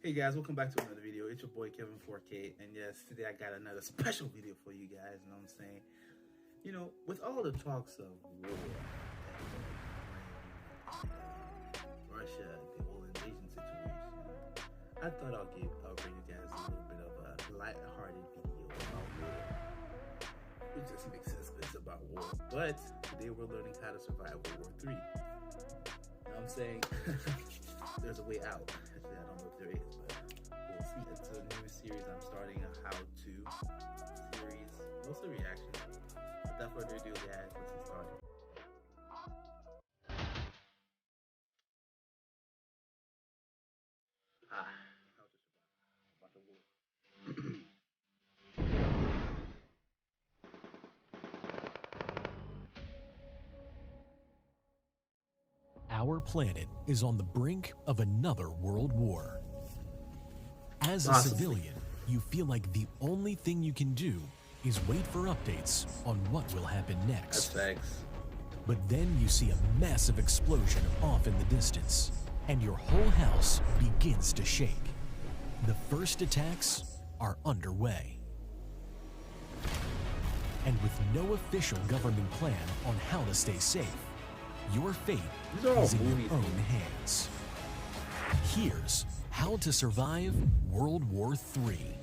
Hey guys, welcome back to another video. It's your boy Kevin4K, and yes, today I got another special video for you guys. You know what I'm saying? You know, with all the talks of war and Russia, the whole invasion situation, I thought I'll bring you guys a little bit of a light-hearted video about war. It just makes sense that it's about war, but today we're learning how to survive World War III. You know what I'm saying? There's a way out. Actually, I don't know if there is, but we'll see. It's a new series I'm starting, a how-to series, mostly reaction. Without further ado, guys, let's get started. How to survive about the war. Our planet is on the brink of another world war. As a Possibly. civilian, you feel like the only thing you can do is wait for updates on what will happen next. That's facts. But then you see a massive explosion off in the distance, and your whole house begins to shake. The first attacks are underway. And with no official government plan on how to stay safe, your fate These are all is in movies, your own man. hands. Here's how to survive World War III.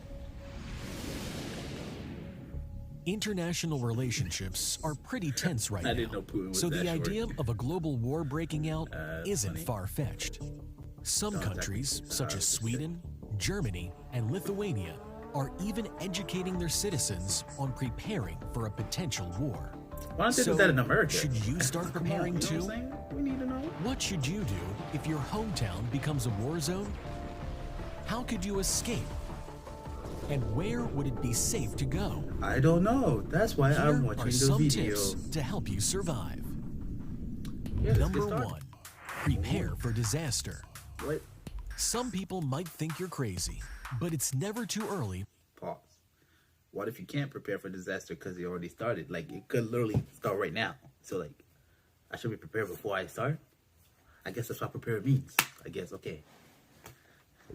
International relationships are pretty tense right I now, didn't know Putin was so that the short. idea of a global war breaking out isn't funny. far-fetched. Some Sounds countries, exactly such as Sweden, Germany, and Lithuania, are even educating their citizens on preparing for a potential war. Why don't they So, do that in America? should you start Come on, preparing you know too? what I'm saying? We need to know. What should you do if your hometown becomes a war zone? How could you escape? And where would it be safe to go? I don't know. That's why Here I'm are watching the some video. tips to help you survive. Yeah, let's Number get started. 1, prepare for disaster. What? Some people might think you're crazy, but it's never too early. Pause. What if you can't prepare for disaster because it already started? Like, it could literally start right now. So, like, I should be prepared before I start? I guess that's what prepared means. I guess, okay.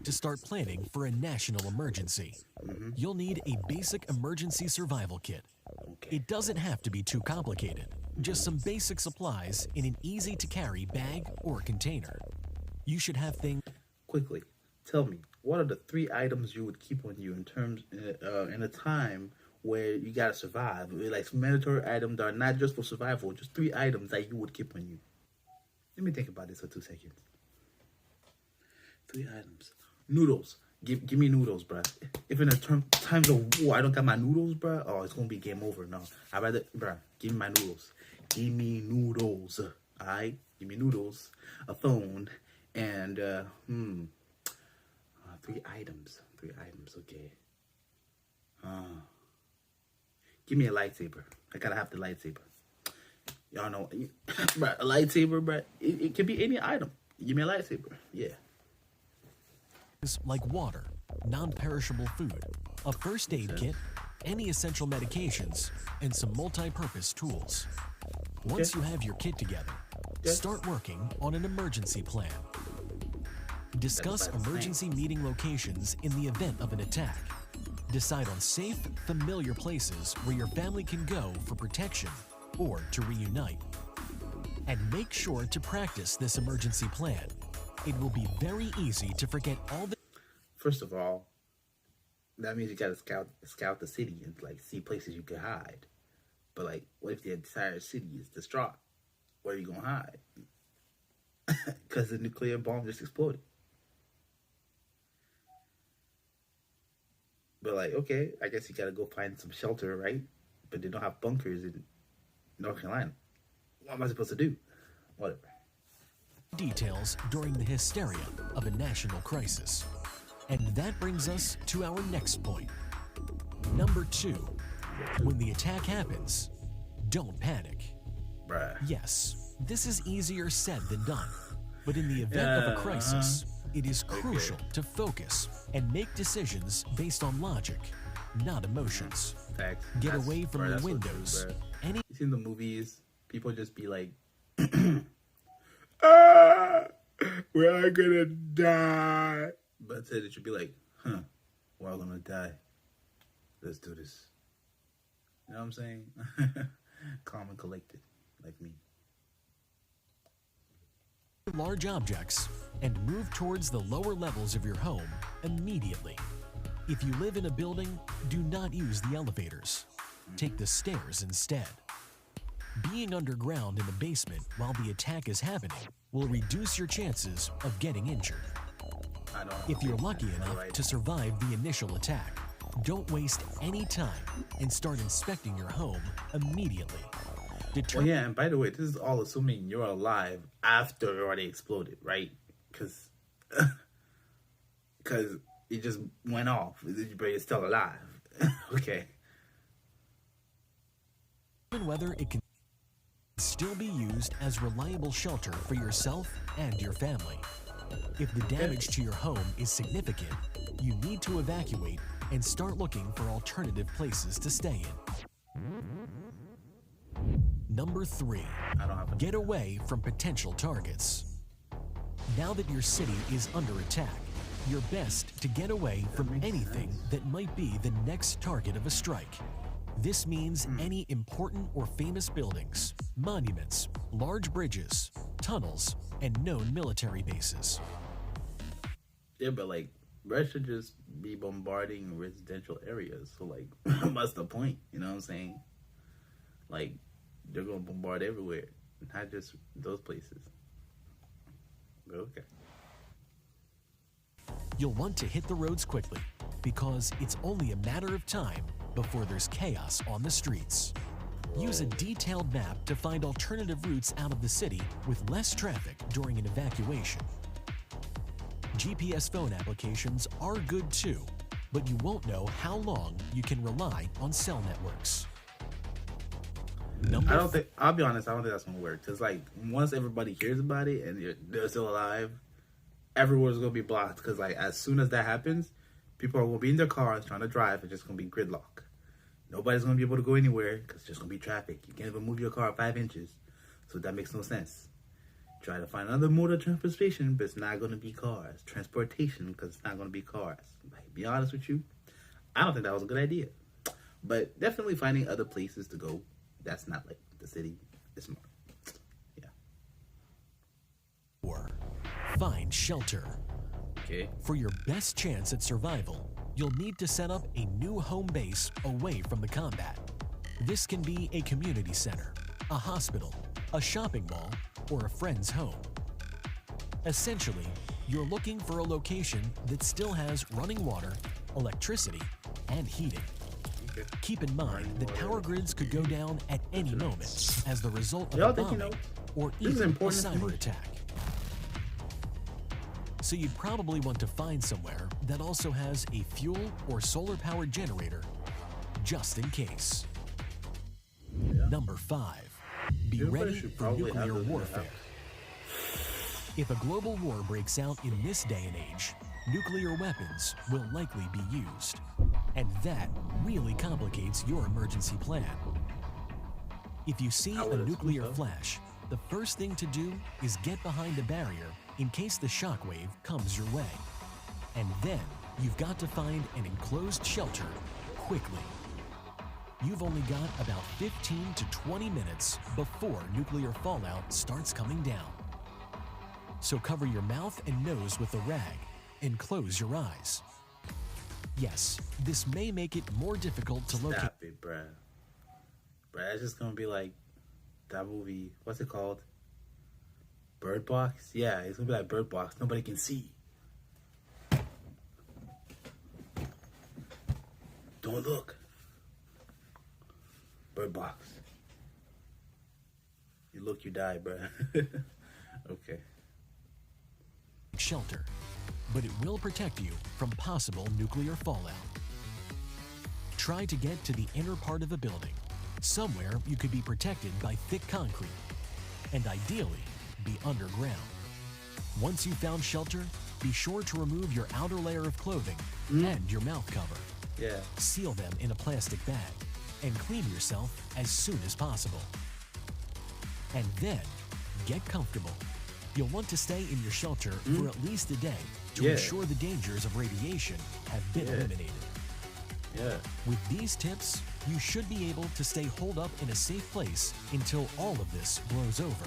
To start planning for a national emergency, you'll need a basic emergency survival kit. Okay. It doesn't have to be too complicated, just some basic supplies in an easy-to-carry bag or container. You should have things Quickly, tell me, what are the 3 items you would keep on you in terms, in a time where you gotta survive? Like, some mandatory items that are not just for survival, just 3 items that you would keep on you. Let me think about this for 2 seconds. 3 items. Noodles. Give me noodles, bruh. If in the times of war I don't got my noodles, bruh, oh, it's gonna be game over. No, I'd rather, bruh, give me my noodles. Give me noodles. Alright? Give me noodles, a phone, and 3 items. 3 items, okay. Give me a lightsaber. I gotta have the lightsaber. Y'all know, bruh, a lightsaber, bruh, it could be any item. Give me a lightsaber. Yeah. like water, non-perishable food, a first aid kit, any essential medications, and some multi-purpose tools. Once you have your kit together, start working on an emergency plan. Discuss emergency meeting locations in the event of an attack. Decide on safe, familiar places where your family can go for protection or to reunite. And make sure to practice this emergency plan. It will be very easy to forget all the... First of all, that means you gotta scout the city and like see places you can hide. But like, what if the entire city is distraught? Where are you gonna hide? Because the nuclear bomb just exploded. But like, okay, I guess you gotta go find some shelter, right? But they don't have bunkers in North Carolina. What am I supposed to do? Whatever. details during the hysteria of a national crisis. And that brings us to our next point. Number 2, when the attack happens, don't panic. Bruh. Yes, this is easier said than done, but in the event of a crisis, it is crucial to focus and make decisions based on logic, not emotions. Facts. Get away from the that's so true, windows. bruh. Any You seen the movies? People just be like, we're gonna die. But instead it should be like, huh, we're all gonna die. Let's do this. You know what I'm saying? Calm and collected, like me. Large objects and move towards the lower levels of your home immediately. If you live in a building, do not use the elevators. Take the stairs instead. Being underground in the basement while the attack is happening will reduce your chances of getting injured. If you're lucky enough to survive the initial attack, don't waste any time and start inspecting your home immediately. Well, yeah, and by the way, this is all assuming you're alive after it already exploded, right? Because it just went off. But you're still alive. Okay. Whether it can still be used as reliable shelter for yourself and your family. If the damage to your home is significant, you need to evacuate and start looking for alternative places to stay in. Number 3, get away from potential targets. Now that your city is under attack, you're best to get away from anything that might be the next target of a strike. This means any important or famous buildings, monuments, large bridges, tunnels, and known military bases. Yeah, but like, Russia should just be bombarding residential areas. So like, what's the point? You know what I'm saying? Like, they're gonna bombard everywhere, not just those places. Okay. You'll want to hit the roads quickly because it's only a matter of time before there's chaos on the streets. Use a detailed map to find alternative routes out of the city with less traffic during an evacuation. GPS phone applications are good too, but you won't know how long you can rely on cell networks. I'll be honest, I don't think that's gonna work. Cause like, once everybody hears about it and they're still alive, everyone's gonna be blocked. Cause like, as soon as that happens, people are gonna be in their cars trying to drive. It's just gonna be gridlock. Nobody's gonna be able to go anywhere because it's just gonna be traffic. You can't even move your car 5 inches, so that makes no sense. Try to find another mode of transportation, but it's not gonna be cars. Transportation, because it's not gonna be cars. Like, be honest with you, I don't think that was a good idea. But definitely finding other places to go. That's not like the city. It's smart. Yeah. Or find shelter. Okay. For your best chance at survival, you'll need to set up a new home base away from the combat. This can be a community center, a hospital, a shopping mall, or a friend's home. Essentially, you're looking for a location that still has running water, electricity, and heating. Okay. Keep in mind that power grids could go down at any moment as the result of a bombing or even a cyber attack. So you'd probably want to find somewhere that also has a fuel or solar-powered generator, just in case. Yeah. Number 5, be ready for nuclear warfare. If a global war breaks out in this day and age, nuclear weapons will likely be used. And that really complicates your emergency plan. If you see a nuclear flash, the first thing to do is get behind a barrier in case the shockwave comes your way. And then you've got to find an enclosed shelter quickly. You've only got about 15 to 20 minutes before nuclear fallout starts coming down. So cover your mouth and nose with a rag and close your eyes. Yes, this may make it more difficult to locate. Stop it, bruh. Bruh, it's just gonna be like that movie. What's it called? Bird Box? Yeah, it's gonna be like Bird Box. Nobody can see. Don't look. Bird Box. You look, you die, bruh. Okay. Shelter, but it will protect you from possible nuclear fallout. Try to get to the inner part of the building, somewhere you could be protected by thick concrete, and ideally, be underground. Once you've found shelter, be sure to remove your outer layer of clothing and your mouth cover. Yeah. Seal them in a plastic bag and clean yourself as soon as possible. And then, get comfortable. You'll want to stay in your shelter for at least a day to ensure the dangers of radiation have been eliminated. Yeah. With these tips, you should be able to stay holed up in a safe place until all of this blows over.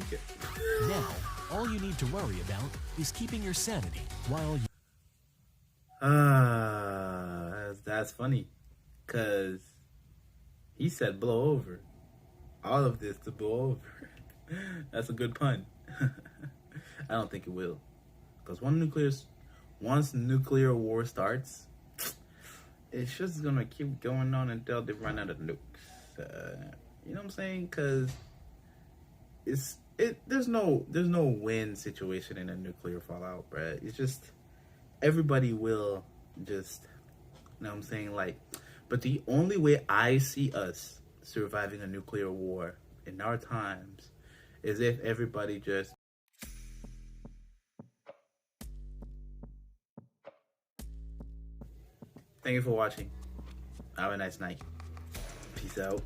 Okay. Now, all you need to worry about is keeping your sanity while you... That's funny, cause he said blow over. All of this to blow over. That's a good pun. I don't think it will, cause once nuclear war starts, it's just gonna keep going on until they run out of nukes. You know what I'm saying? Cause there's no win situation in a nuclear fallout, bruh. It's just everybody will just, you know what I'm saying? Like, but the only way I see us surviving a nuclear war in our times is if everybody just... Thank you for watching. Have a nice night. Peace out.